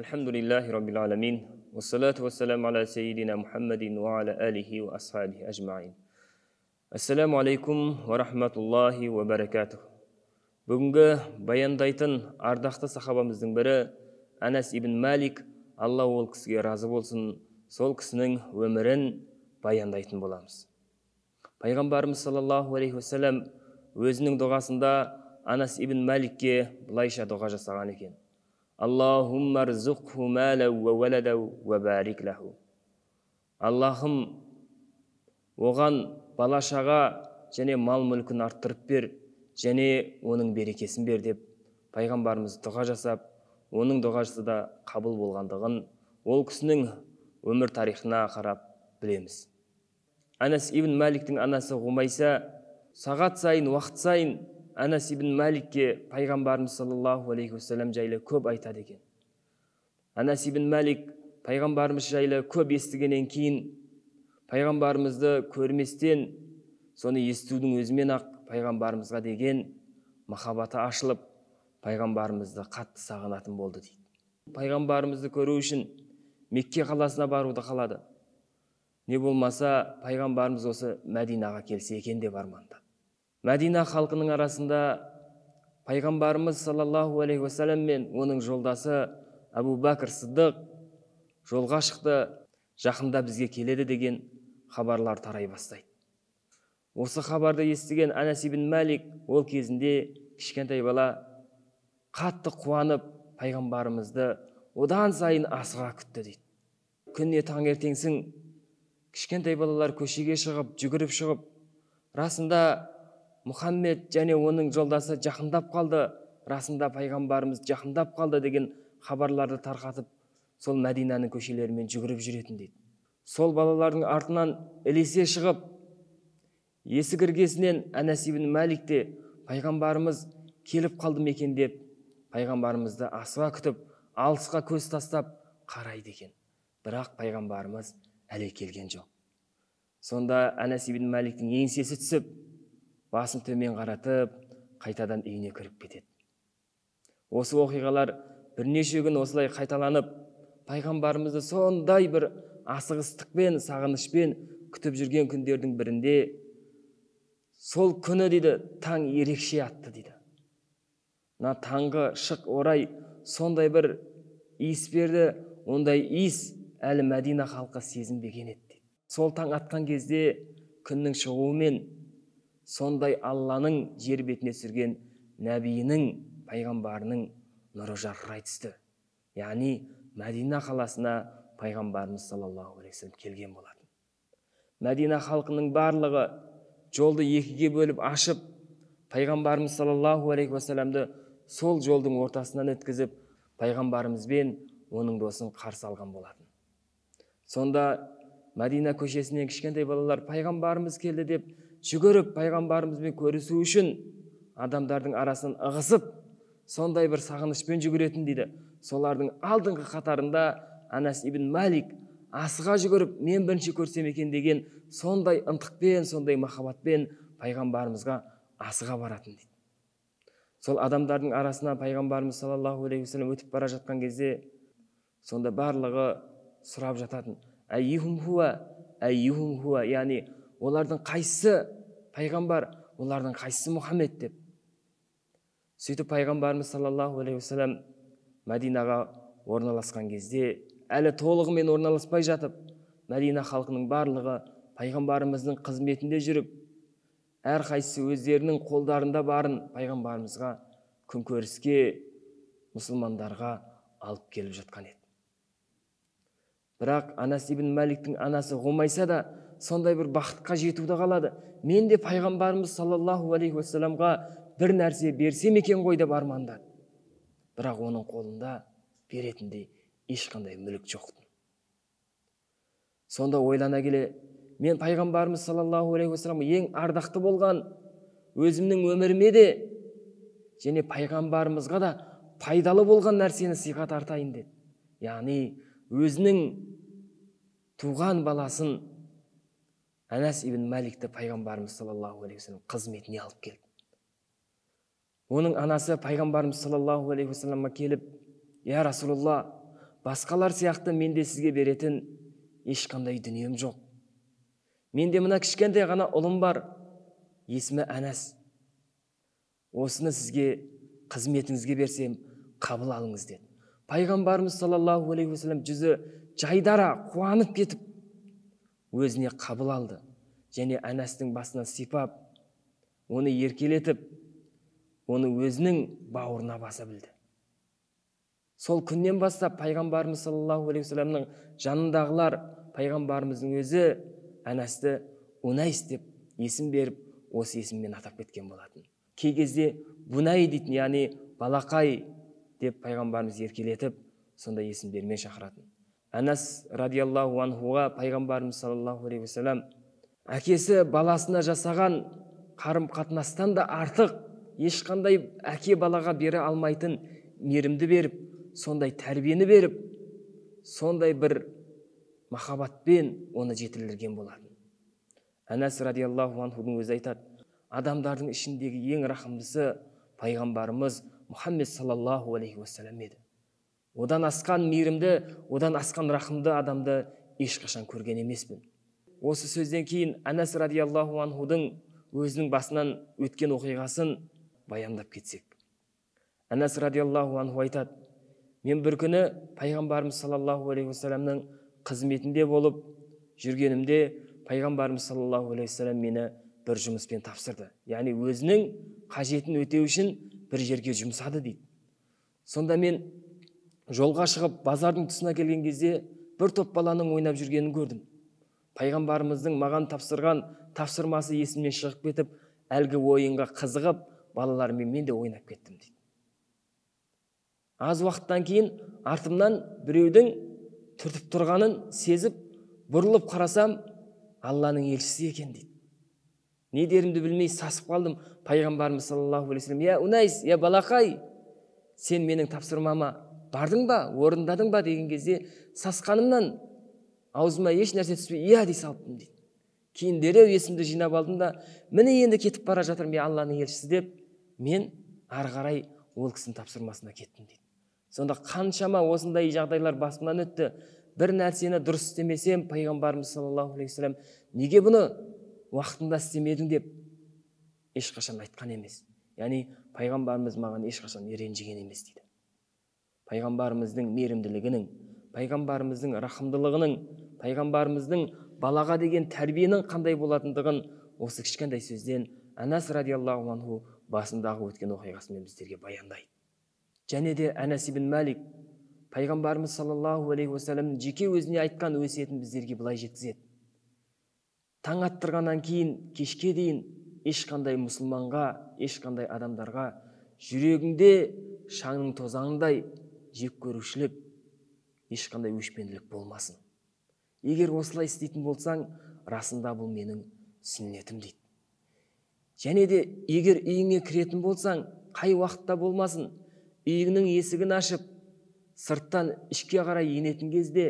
Alhamdulillahi Rabbil Alamin. Wassalatu wassalamu ala Sayyidina Muhammadin wa ala alihi wa ashabihi ajma'in. Assalamu alaikum wa rahmatullahi wa barakatuh. Бүгінгі баяндайтын ардақты сахабамыздың бірі Анас ибн Малик, Алла ол кісіге разы болсын, сол кісінің өмірін баяндайтын боламыз. Пайғамбарымыз саллаллаху алейхи уассалам өзінің дұғасында Анас ибн Маликке былайша дұға жасаған екен: Аллахумма рзуқху малау ва валадау ва барик лаху. Аллахым оған бала-шаға және мал-мүлкін арттырып бер, және оның берекесін бер деп пайғамбарымыз дұға жасап, оның дұғасы да қабыл болғандығын ол кісінің өмір тарихына қарап білеміз. Анас ибн Маликтің анасы Ғумайса сағат сайын, уақыт сайын Анас ибн Маликке пайғамбарымыз саллаллаху алейхи уассалам жайлы көп айтады екен. Анас ибн Малик пайғамбарымыз жайлы көп естігеннен кейін пайғамбарымызды көрместен, соны естудің өзімен ақ пайғамбарымызға деген махаббаты ашылып, пайғамбарымызды қатты сағынатын болды дейді. Пайғамбарымызды көру үшін Мекке қаласына баруды қалады. Не болмаса пайғамбарымыз осы Мәдинаға келсе екен деп армандады. Мәдина халқының арасында пайғамбарымыз саллаллаху алейхи уассалам мен оның жолдасы Абу Бәкір Сыддық жолға шықты, жақында бізге келеді деген хабарлар тарай бастайды. Осы хабарды естіген Анас ибн Малик ол кезінде кішкентай бала қатты қуанып пайғамбарымызды одан сайын асыға күтті дейді. Күніне таңертеңсің кішкентай балалар көшеге шығып, жүгіріп шығып, расында Мұхаммед және оның жолдасы жақындап қалды, расында пайғамбарымыз жақындап қалды деген хабарларды тарқатып, сол Мәдинаның көшелерімен жүгіріп жүретін дейді. Сол балалардың артынан ілесе шығып, есік іргесінен Анас ибн Малик те пайғамбарымыз келіп қалды екен деп, пайғамбарымызды асыға күтіп, алысқа көз тастап қарайды екен. Бірақ пайғамбарымыз әлі келген жоқ. Сонда Анас ибн Маликтің еңсесі түсіп, басын төмен қаратып, қайтадан үйіне кіріп кетеді. Осы оқиғалар бірнеше күн осылай қайталанып, пайғамбарымызды сондай бір асығыстықпен, сағынышпен күтіп жүрген күндердің бірінде сол күні дейді, таң ерекше атты дейді. Таңғы шық орай сондай бір иіс берді, ондай иіс әлі Мәдина халқы сезінбеген еді. Сол таң атқан кезде күннің шығуымен сондай Алланың жер бетіне түсірген нәбиінің, пайғамбарының нұры жарқырай түсті. Яғни Мәдина қаласына пайғамбарымыз саллаллаху алейхи уассалам келген болатын. Мәдина халқының барлығы жолды екіге бөліп ашып, пайғамбарымыз саллаллаху алейхи уассаламды сол жолдың ортасынан өткізіп, пайғамбарымызбен оның досын қарсы алған болатын. Сонда Мәдина көшесінен кішкентай балалар пайғамбарымыз келді деп жүгіріп пайғамбарымызбен көрісу үшін адамдардың арасынан ығысып, сондай бір сағынышпен жүгіретін дейді. Солардың алдыңғы қатарында Анас ибн Малик асыға жүгіріп, мен бірінші көрсем екен деген сондай ынтықпен, сондай махаббатпен пайғамбарымызға асыға баратын дейді. Сол адамдардың арасына пайғамбарымыз саллаллаху алейхи уассалам өтіп бара жатқан кезде сонда барлығы сұрап жататын: Айюхум хуа, яғни олардың қайсысы пайғамбар, олардың қайсысы Мұхаммед деп. Сөйтіп пайғамбарымыз саллаллаху алейхи уассалам Мәдинаға орналасқан кезде, әлі толығымен орналаспай жатып, Мәдина халқының барлығы пайғамбарымыздың қызметінде жүріп, әр қайсысы өздерінің қолдарында барын пайғамбарымызға күнкөріске, мұсылмандарға алып келіп жатқан еді. Бірақ Анас ибн Маликтің анасы Ғумайса да сондай бір бақытқа жетуді қалады. Мен де пайғамбарымыз саллаллаху алейхи уассаламға бір нәрсе берсем екен ғой деп армандады. Бірақ оның қолында беретіндей ешқандай мүлік жоқты. Сонда ойлана келе, мен пайғамбарымыз саллаллаху алейхи уассаламға ең ардақты болған өзімнің өміріме де және пайғамбарымызға да пайдалы болған нәрсені сыйға тартайын деді. Яғни өзінің туған баласын Анас ибн Маликті пайғамбарымыз саллаллаху алейхи уассалам қызметіне алып келді. Оның анасы пайғамбарымыз саллаллаху алейхи уассаламға келіп: Я Расулулла, басқалар сияқты менде сізге беретін ешқандай дүнием жоқ. Менде мына кішкентай ғана ұлым бар, есімі Әнәс. Осыны сізге қызметіңізге берсем, қабыл алыңыз деді. Пайғамбарымыз саллаллаху алейхи уассалам жүзі жайдара қуанып кетіп, өзіне қабыл алды. Және Әнәстің басынан сипап, оны еркелетіп, оны өзінің бауырына баса білді. Сол күннен бастап пайғамбарымыз саллаллаху алейхи уассаламның жанындағылар пайғамбарымыздың өзі Әнәсті Унайс деп есім беріп, осы есіммен атап кеткен болатын. Кей кезде Бунай дейтін, яғни балақай деп пайғамбарымыз еркелетіп, сонда есім бермей шақыратын. Әнәс радиаллаху анхуға пайғамбарымыз саллаллаху алейхи уассалам әкесі баласына жасаған қарым-қатынастан да артық ешқандай әке балаға бере алмайтын мейірімді беріп, сондай тәрбиені беріп, сондай бір махаббатпен оны жетілдірген болатын. Әнәс радиаллаху анхудың өзі айтады, адамдардың ішіндегі ең рахымдысы пайғамбарымыз Мұхаммед саллаллаху алейхи уассалам еді. Одан асқан мейірімді, одан асқан рахымды адамды ешқашан көрген емеспін. Осы сөзден кейін Әнәс радиаллаху анхудың өзінің басынан өткен оқиғасын баяндап кетсек. Әнәс радиаллаху анху айтады, мен бір күні пайғамбарымыз саллаллаху алейхи уассаламның қызметінде болып жүргенімде, пайғамбарымыз саллаллаху алейхи уассалам мені бір жұмыспен тапсырды. Яғни өзінің қажетін өтеу үшін бір жерге жұмсады дейді. Сонда мен жолға шығып базардың тұсына келген кезде бір топ баланың ойнап жүргенін көрдім. Пайғамбарымыздың маған тапсырған тапсырмасы есімнен шығып кетіп, әлгі ойынға қызығып, балалармен мен де ойнап кеттім дейді. Аз уақыттан кейін артымнан біреудің түртіп тұрғанын сезіп, бұрылып қарасам, Алланың елшісі екен дейді. Не дерімді білмей сасып қалдым. Пайғамбарымыз саллаллаху алейхи уассалам, я Унайс, я балақай, сен менің тапсырмама бардың ба, орындадың ба деген кезде сасқанымнан аузыма еш нәрсе түспей, иә дей салыппын дейді. Кейін дереу есімді жинап алдым да, міне енді кетіп бара жатырмын, я Алланың елшісі деп, мен ары қарай ол кісінің тапсырмасына кеттім дейді. Сонда қаншама осындай жағдайлар басымнан өтті. Бір нәрсені дұрыс істемесем, пайғамбарымыз саллаллаху алейхи уассалам, неге бұны уақытында істемедің деп ешқашан айтқан емес. Яғни пайғамбарымыз маған ешқашан ренжіген емес дейді. Пайғамбарымыздың мейірімділігінің, пайғамбарымыздың рахымдылығының, пайғамбарымыздың балаға деген тәрбиенің қандай болатындығын осы кішкентай сөзден Әнәс радиаллаху анху басындағы өткен оқиғасымен біздерге баяндайды. Және де Әнәс ибн Малик пайғамбарымыз саллаллаху алейхи уассаламның жеке өзіне айтқан өсиетін біздерге былай жеткізеді. Таң аттырғаннан кейін кешке дейін ешқандай мұсылманға, ешқандай адамдарға жүрегіңде шаңның тозаңдай жек көрушілік, ешқандай өшпенділік болмасын. Егер осылай істейтін болсаң, расында бұл менің сүннетім дейді. Және де егер үйіңе кіретін болсаң, қай уақытта болмасын, үйіңнің есігін ашып, сырттан ішке қарай енетін кезде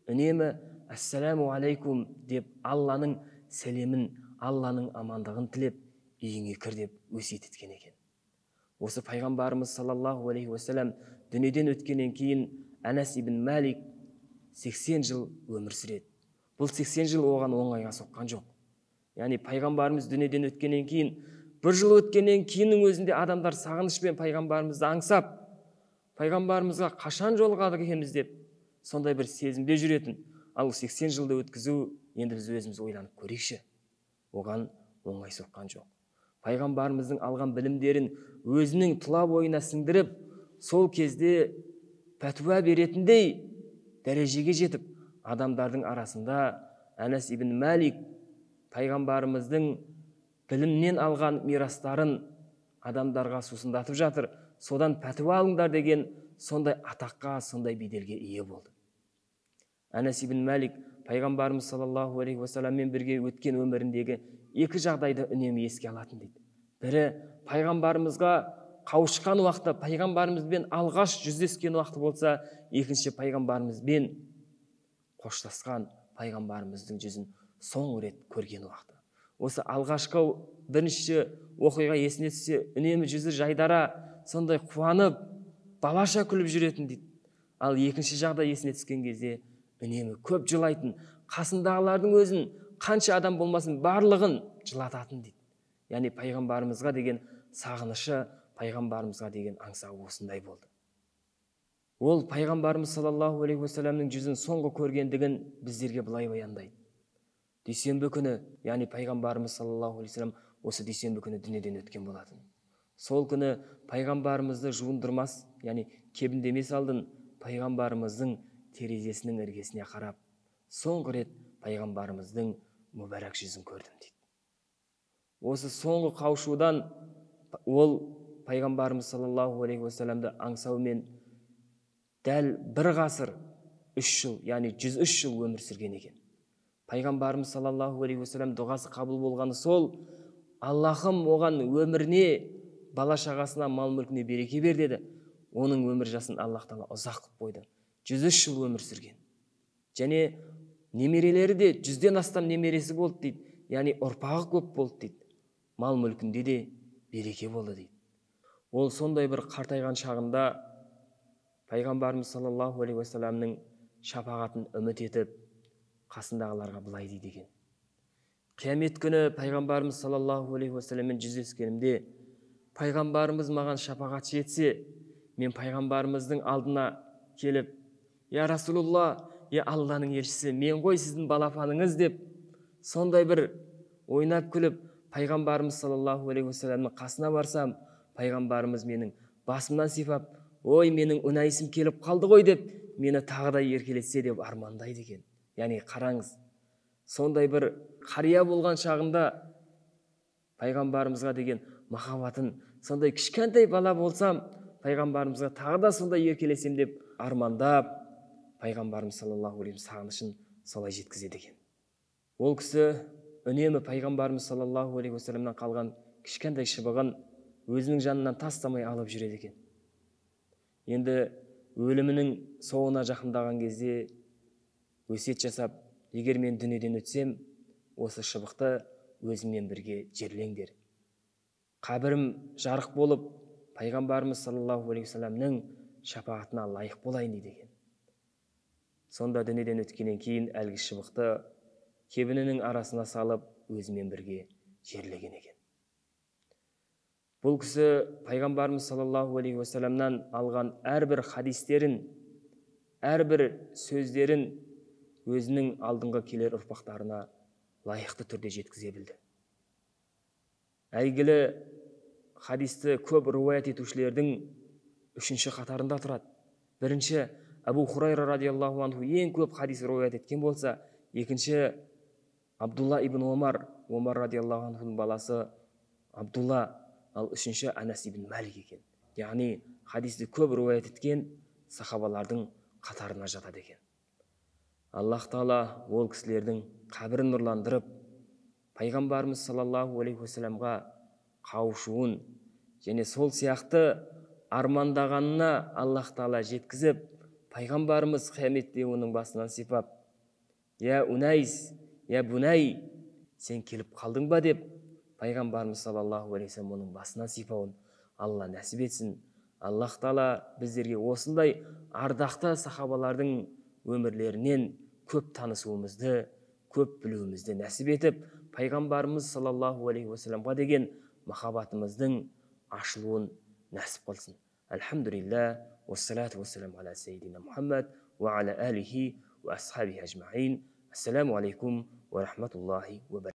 үнемі «Ассаламу алейкум» деп Алланың сәлемін, Алланың амандығын тілеп, үйіңе кір деп өсиет еткен екен. Осы пайғамбарымыз саллаллаху алейхи уассалам дүниеден өткеннен кейін Әнәс ибн Малик 80 жыл өмір сүреді. Бұл 80 жыл оған оңайға соққан жоқ. Яғни пайғамбарымыз дүниеден өткеннен кейін, бір жыл өткеннен кейіннің өзінде адамдар сағынышпен пайғамбарымызды аңсап, пайғамбарымызға қашан жолығады екенбіз деп, сондай бір сезімде жүретін. Ал 80 жылды өткізу, енді біз өзіміз ойланып көрейікші. Оған оңай соққан жоқ. Пайғамбарымыздың алған білімдерін өзінің тұла бойына сіңдіріп, сол кезде пәтуа беретіндей дәрежеге жетіп, адамдардың арасында Әнәс ибн Малик пайғамбарымыздың білімнен алған мирастарын адамдарға сусындатып жатыр, содан пәтуа алыңдар деген сондай атаққа, сондай беделге ие болды. Әнәс ибн Малик пайғамбарымыз саллаллаху алейхи уассаламмен бірге өткен өміріндегі екі жағдайды үнемі еске алатын дейді. Бірі пайғамбарымызға қауышқан уақыты, пайғамбарымызбен алғаш жүздескен уақыты болса, екінші пайғамбарымызбен қоштасқан, пайғамбарымыздың жүзін соңғы рет көрген уақыты. Осы алғашқы бірінші оқиға есіне түссе, үнемі жүзі жайдара, сондай қуанып, балаша күліп жүретін дейді. Ал екінші жағдай есіне түскен кезде үнемі көп жылайтын, қасындағылардың өзін қанша адам болмасын барлығын жылататын дейді. Яғни пайғамбарымызға деген сағынышы, пайғамбарымызға деген аңсауы осындай болды. Ол пайғамбарымыз саллаллаху алейхи уассаламның жүзін соңғы көргендігін біздерге былай баяндайды. Дүйсенбі күні, яғни пайғамбарымыз саллаллаху алейхи уассалам осы дүйсенбі күні дүниеден өткен болатын. Сол күні пайғамбарымызды жуындырмас, яғни кебіндемес алдын пайғамбарымыздың терезесінің іргесіне қарап, соңғы рет пайғамбарымыздың мүбәрак жүзін көрдім дейді. Осы соңғы қауышудан ол пайғамбарымыз саллаллаху алейхи уассаламды аңсаумен дәл бір ғасыр 3 жыл, яғни 103 жыл өмір сүрген екен. Пайғамбарымыз саллаллаху алейхи уассалам дұғасы қабыл болғаны сол: Аллахым оған өміріне, бала шағасына, мал мүлкіне береке бер деді. Оның өмір жасын Аллах Тағала ұзақ қылып қойды. 103 жыл өмір сүрген. Және немерелері де 100-ден астам немересі болды дейді. Яғни ұрпағы көп болды дейді. Мал мүлкінде де береке болды дейді. Ол сондай бір қартайған шағында пайғамбарымыз саллаллаху алейхи уассаламның шапағатын үміт етіп, қасындағыларға былай дейді екен: қиямет күні пайғамбарымыз саллаллаху алейхи уассаламмен жүздескенімде, пайғамбарымыз маған шапағат етсе, мен пайғамбарымыздың алдына келіп: я Расулулла, я Алланың елшісі, мен ғой сіздің балапаныңыз деп, сондай бір ойнап күліп пайғамбарымыз саллаллаху алейхи уассаламның қасына барсам, пайғамбарымыз менің басымнан сипап: ой, менің үнайсым келіп қалды ғой деп, мені тағы да еркелетсе деп армандайды екен. Яғни қараңыз, сондай бір қария болған шағында пайғамбарымызға деген махаббатын, сондай кішкентай бала болсам, пайғамбарымызға тағы да сондай еркелесем деп армандап, пайғамбарымыз саллаллаху алейхи сағынышын солай жеткізеді екен. Ол кісі үнемі пайғамбарымыз саллаллаху алейхи уассаламнан қалған кішкентай шыбығын өзінің жанынан тастамай алып жүреді екен. Енді өлімінің соңына жақындаған кезде өсиет жасап: егер мен дүниеден өтсем, осы шыбықты өзіммен бірге жерлеңдер. Қабірім жарық болып, пайғамбарымыз саллаллаху алейхи уассаламның шапағатына лайық болайын дейді екен. Сонда дүниеден өткеннен кейін әлгі шыбықты кебінінің арасына салып, өзімен бірге жерлеген екен. Бұл кісі пайғамбарымыз саллаллаху алейхи уассаламнан алған әрбір хадистерін, әрбір сөздерін өзінің алдыңғы келер ұрпақтарына лайықты түрде жеткізе білді. Әйгілі хадисті көп руаят етушілердің 3-ші қатарында тұрады. Бірінші Абу Хурайра радиаллаху анху ең көп хадис руаят еткен болса, екінші Абдулла ибн Омар радиаллаху анхудың баласы Абдулла, ал үшінші Анас ибн Малик екен. Яғни хадисті көп руаят еткен сахабалардың қатарына жатады екен. Аллах Тағала ол кісілердің қабірін нұрландырып, пайғамбарымыз саллаллаху алейхи уассаламға қауышуын және сол сияқты армандағанына Аллах Тағала жеткізіп, пайғамбарымыз қияметте оның басынан сипап: я Унайс, я Бунай, сен келіп қалдың ба деп, пайғамбарымыз саллаллаху алейхи уассалам оның басынан сипауын Алла нәсіп етсін. Аллах Тағала біздерге осындай ардақты сахабалардың өмірлерінен көп танысуымызды, көп білуімізді нәсіп етіп, пайғамбарымыз саллаллаху алейхи уассаламға деген махаббатымыздың ашылуын нәсіп қылсын. Алхамдулилlah, уассалату уассаламу аля сайидина Мухаммад ва аля алихи ва асхабихи ажмаин. Ассаламу алейкум ва рахматуллахи ва баракатуху.